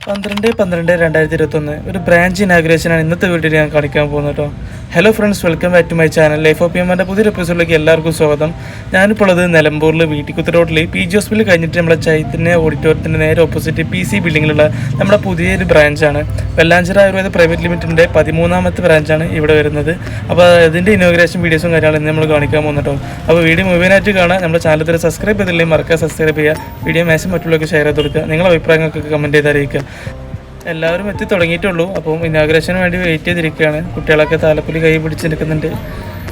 12/12/2021 ഒരു ബ്രാഞ്ച് ഇനാഗ്രേഷനാണ് ഇന്നത്തെ വീഡിയോയിൽ ഞാൻ കാണിക്കാൻ പോകുന്നത് കേട്ടോ. Hello friends, welcome back to my channel. Life of പിഎമ്മിൻ്റെ പുതിയൊരു എപ്പിസോഡിലേക്ക് എല്ലാവർക്കും സ്വാഗതം. ഞാനിപ്പോൾ ഉള്ളത് നിലമ്പൂരിൽ വീട്ടിക്കുത്ത് റോഡിൽ PG ഹോസ്പിറ്റൽ കഴിഞ്ഞിട്ട് നമ്മുടെ ചൈതന്യ ഓഡിറ്റോറിയത്തിൻ്റെ നേരെ ഓപ്പോസിറ്റ് PC ബിൽഡിങ്ങിലുള്ള നമ്മുടെ പുതിയൊരു ബ്രാഞ്ചാണ്. വെല്ലാഞ്ചിറ ആയുർവേദ പ്രൈവറ്റ് ലിമിറ്റഡിൻ്റെ 13ാമത്തെ ബ്രാഞ്ചാണ് ഇവിടെ വരുന്നത്. അപ്പോൾ അതിൻ്റെ ഇനോഗ്രേഷൻ വീഡിയോസും കാര്യങ്ങളും ഇന്ന് നമ്മൾ കാണിക്കാൻ പോകുന്നു കേട്ടോ. അപ്പോൾ വീഡിയോ മുഴുവനായിട്ട് കാണാൻ നമ്മുടെ ചാനൽ ഇതുവരെ സബ്സ്ക്രൈബ് ചെയ്തില്ലെങ്കിൽ മറക്കാതെ സബ്സ്ക്രൈബ് ചെയ്യുക. വീഡിയോ മാക്സിമം മറ്റുള്ളവർക്ക് ഷെയർ ചെയ്ത് കൊടുക്കുക. നിങ്ങളുടെ അഭിപ്രായങ്ങൾക്കൊക്കെ കമൻറ്റ് ചെയ്ത് അറിയിക്കുക. എല്ലാവരും എത്തി തുടങ്ങിയിട്ടുള്ളൂ. അപ്പം ഇനാഗ്രേഷന് വേണ്ടി വെയിറ്റ് ചെയ്തിരിക്കുകയാണ്. കുട്ടികളൊക്കെ താലപ്പൊലി കൈ പിടിച്ച് നിൽക്കുന്നുണ്ട്.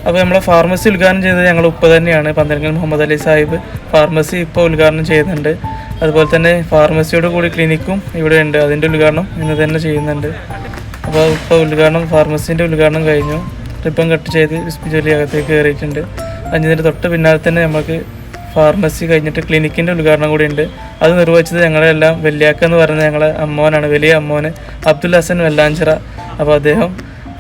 അപ്പോൾ നമ്മളെ ഫാർമസി ഉദ്ഘാടനം ചെയ്തത് ഞങ്ങൾ ഉപ്പ തന്നെയാണ്. പന്തലങ്ങൽ മുഹമ്മദ് അലി സാഹിബ് ഫാർമസി ഇപ്പോൾ ഉദ്ഘാടനം ചെയ്യുന്നുണ്ട്. അതുപോലെ തന്നെ ഫാർമസിയോട് കൂടി ക്ലിനിക്കും ഇവിടെ ഉണ്ട്. അതിൻ്റെ ഉദ്ഘാടനം ഇന്ന് തന്നെ ചെയ്യുന്നുണ്ട്. അപ്പോൾ ഇപ്പോൾ ഫാർമസീൻ്റെ ഉദ്ഘാടനം കഴിഞ്ഞു. റിബൺ കട്ട് ചെയ്ത് ജോലി അകത്തേക്ക് കയറിയിട്ടുണ്ട്. അതിൻ്റെ തൊട്ട് പിന്നാലെ തന്നെ നമുക്ക് ഫാർമസി കഴിഞ്ഞിട്ട് ക്ലിനിക്കിൻ്റെ ഉദ്ഘാടനം കൂടി ഉണ്ട്. അത് നിർവഹിച്ചത് ഞങ്ങളെല്ലാം വെല്ലിയാക്ക എന്ന് പറയുന്ന ഞങ്ങളെ അമ്മോനാണ്, വലിയ അമ്മോന് അബ്ദുൽ ഹസൻ വെല്ലാഞ്ചിറ. അപ്പോൾ അദ്ദേഹം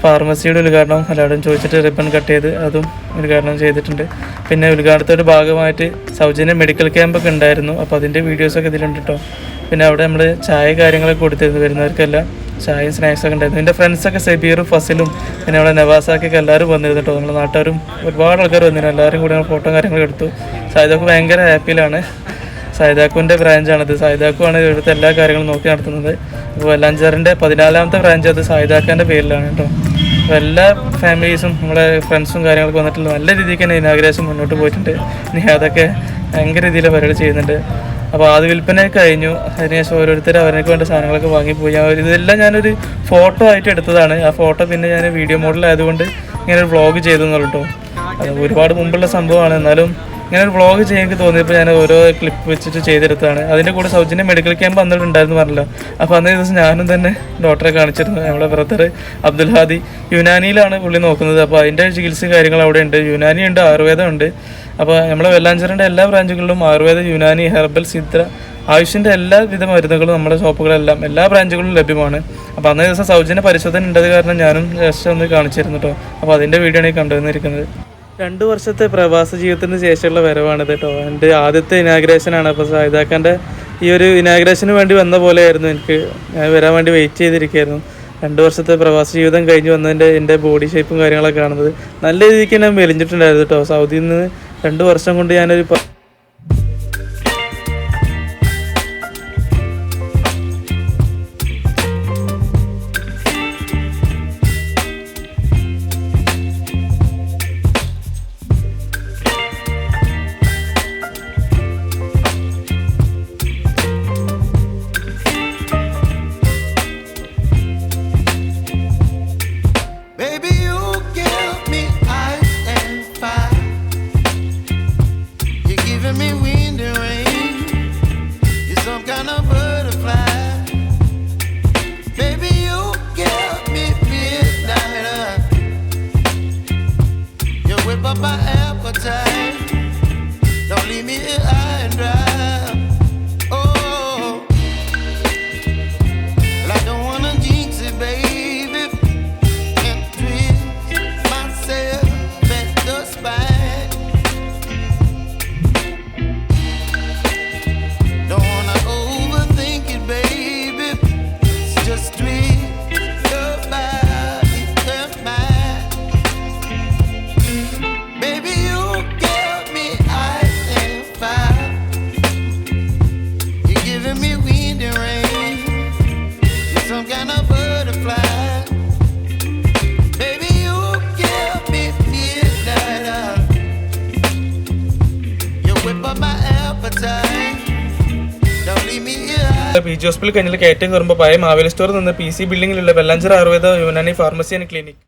ഫാർമസിയുടെ ഉദ്ഘാടനം എല്ലാവരും ചോദിച്ചിട്ട് റിബൺ കട്ട് ചെയ്ത് അതും ഉദ്ഘാടനം ചെയ്തിട്ടുണ്ട്. പിന്നെ ഉദ്ഘാടനത്തോട് ഭാഗമായിട്ട് സൗജന്യ മെഡിക്കൽ ക്യാമ്പൊക്കെ ഉണ്ടായിരുന്നു. അപ്പോൾ അതിൻ്റെ വീഡിയോസൊക്കെ ഇതിലുണ്ട് കേട്ടോ. പിന്നെ അവിടെ നമ്മൾ ചായ കാര്യങ്ങളൊക്കെ കൊടുത്തിരുന്നു. വരുന്നവർക്കെല്ലാം ചായയും സ്നാക്സൊക്കെ ഉണ്ടായിരുന്നു. എൻ്റെ ഫ്രണ്ട്സൊക്കെ സെബീറും ഫസിലും പിന്നെ അവിടെ നവാസാക്കൊക്കെ എല്ലാവരും വന്നിരുന്നു കേട്ടോ. നമ്മുടെ നാട്ടുകാരും ഒരുപാട് ആൾക്കാർ വന്നിരുന്നു. എല്ലാവരും കൂടി ഞങ്ങൾ ഫോട്ടോ കാര്യങ്ങളൊക്കെ എടുത്തു. സായിദാക്ക് ഭയങ്കര ഹാപ്പിയിലാണ്. സായിദാക്കുവിൻ്റെ ബ്രാഞ്ചാണത്. സായിദാക്കുവാണ് ഇവിടുത്തെ എല്ലാ കാര്യങ്ങളും നോക്കി നടത്തുന്നത്. അപ്പോൾ വെല്ലാഞ്ചിറിൻ്റെ 14ാമത്തെ ബ്രാഞ്ച് അത് സായിദാക്കാൻ്റെ പേരിലാണ് കേട്ടോ. അപ്പോൾ എല്ലാ ഫാമിലീസും നമ്മുടെ ഫ്രണ്ട്സും കാര്യങ്ങളൊക്കെ വന്നിട്ടുള്ള നല്ല രീതിക്ക് തന്നെ ഇനാഗ്രേഷൻ മുന്നോട്ട് പോയിട്ടുണ്ട്. ഇനി അതൊക്കെ ഭയങ്കര രീതിയിൽ പരിപാടി ചെയ്യുന്നുണ്ട്. അപ്പോൾ ആദ്യ വിൽപ്പന കഴിഞ്ഞു. അതിനുശേഷം ഓരോരുത്തർ അവർക്ക് വേണ്ട സാധനങ്ങളൊക്കെ വാങ്ങിപ്പോയി. ഇതെല്ലാം ഞാനൊരു ഫോട്ടോ ആയിട്ട് എടുത്തതാണ്. ആ ഫോട്ടോ പിന്നെ ഞാൻ വീഡിയോ മോഡലായതുകൊണ്ട് ഇങ്ങനെ ഒരു വ്ളോഗ് ചെയ്തെന്നുള്ളൂ കേട്ടോ. അത് ഒരുപാട് മുമ്പുള്ള സംഭവമാണ്. എന്നാലും ഇങ്ങനെ ഒരു വ്ളോഗ് ചെയ്യാൻ എനിക്ക് തോന്നിയപ്പോൾ ഞാൻ ഓരോ ക്ലിപ്പ് വെച്ചിട്ട് ചെയ്തെടുത്തതാണ്. അതിൻ്റെ കൂടെ സൗജന്യ മെഡിക്കൽ ക്യാമ്പ് അന്നിട്ടുണ്ടായിരുന്നു പറഞ്ഞല്ലോ. അപ്പോൾ അന്നേ ദിവസം ഞാനും തന്നെ ഡോക്ടറെ കാണിച്ചിരുന്നു. നമ്മുടെ ബ്രദർ അബ്ദുൽ ഹാദി യുനാനിയിലാണ് പുള്ളി നോക്കുന്നത്. അപ്പോൾ അതിൻ്റെ ചികിത്സയും കാര്യങ്ങൾ അവിടെ ഉണ്ട്. യുനാനി ഉണ്ട്, ആയുർവേദം ഉണ്ട്. അപ്പോൾ നമ്മളെ വെല്ലാഞ്ചിറിൻ്റെ എല്ലാ ബ്രാഞ്ചുകളിലും ആയുർവേദ, യുനാനി, ഹെർബൽ, സിദ്ധ, ആയുഷിൻ്റെ എല്ലാവിധ മരുന്നുകളും നമ്മുടെ ഷോപ്പുകളെല്ലാം എല്ലാ ബ്രാഞ്ചുകളിലും ലഭ്യമാണ്. അപ്പോൾ അന്നേ ദിവസം സൗജന്യ പരിശോധന ഉണ്ടത് കാരണം ഞാനും ജസ്റ്റ് ഒന്ന് കാണിച്ചിരുന്നു കേട്ടോ. അപ്പോൾ അതിൻ്റെ വീഡിയോ ആണ് ഈ കണ്ടുവന്നിരിക്കുന്നത്. 2 വർഷത്തെ പ്രവാസ ജീവിതത്തിന് ശേഷമുള്ള വരവാണിത് കേട്ടോ. എൻ്റെ ആദ്യത്തെ ഇനാഗ്രേഷനാണ്. അപ്പോൾ സായിദാക്കാൻ്റെ ഈ ഒരു ഇനാഗ്രേഷന് വേണ്ടി വന്ന പോലെയായിരുന്നു. ഞാൻ വരാൻ വേണ്ടി വെയിറ്റ് ചെയ്തിരിക്കുകയായിരുന്നു. 2 വർഷത്തെ പ്രവാസ ജീവിതം കഴിഞ്ഞ് വന്നതിൻ്റെ എൻ്റെ ബോഡി ഷേപ്പും കാര്യങ്ങളൊക്കെ കാണുന്നത് നല്ല രീതിക്ക് ഞാൻ മെലിഞ്ഞിട്ടുണ്ടായിരുന്നു കേട്ടോ. സൗദിയിൽ നിന്ന് 2 വർഷം കൊണ്ട് ഞാനൊരു my appetite. Don't leave me here high and dry. Oh, well, I don't wanna jinx it, baby, and twist myself at the spine. Don't wanna overthink it, baby. It's just twist your body and mine. PG hospital കഴിഞ്ഞാൽ കയറ്റം കയറുമ്പോൾ പഴയ മാവേലി സ്റ്റോറിൽ നിന്ന് PC ബിൽഡിങ്ങിലുള്ള Vellanchira Ayurveda Unani pharmacy and clinic.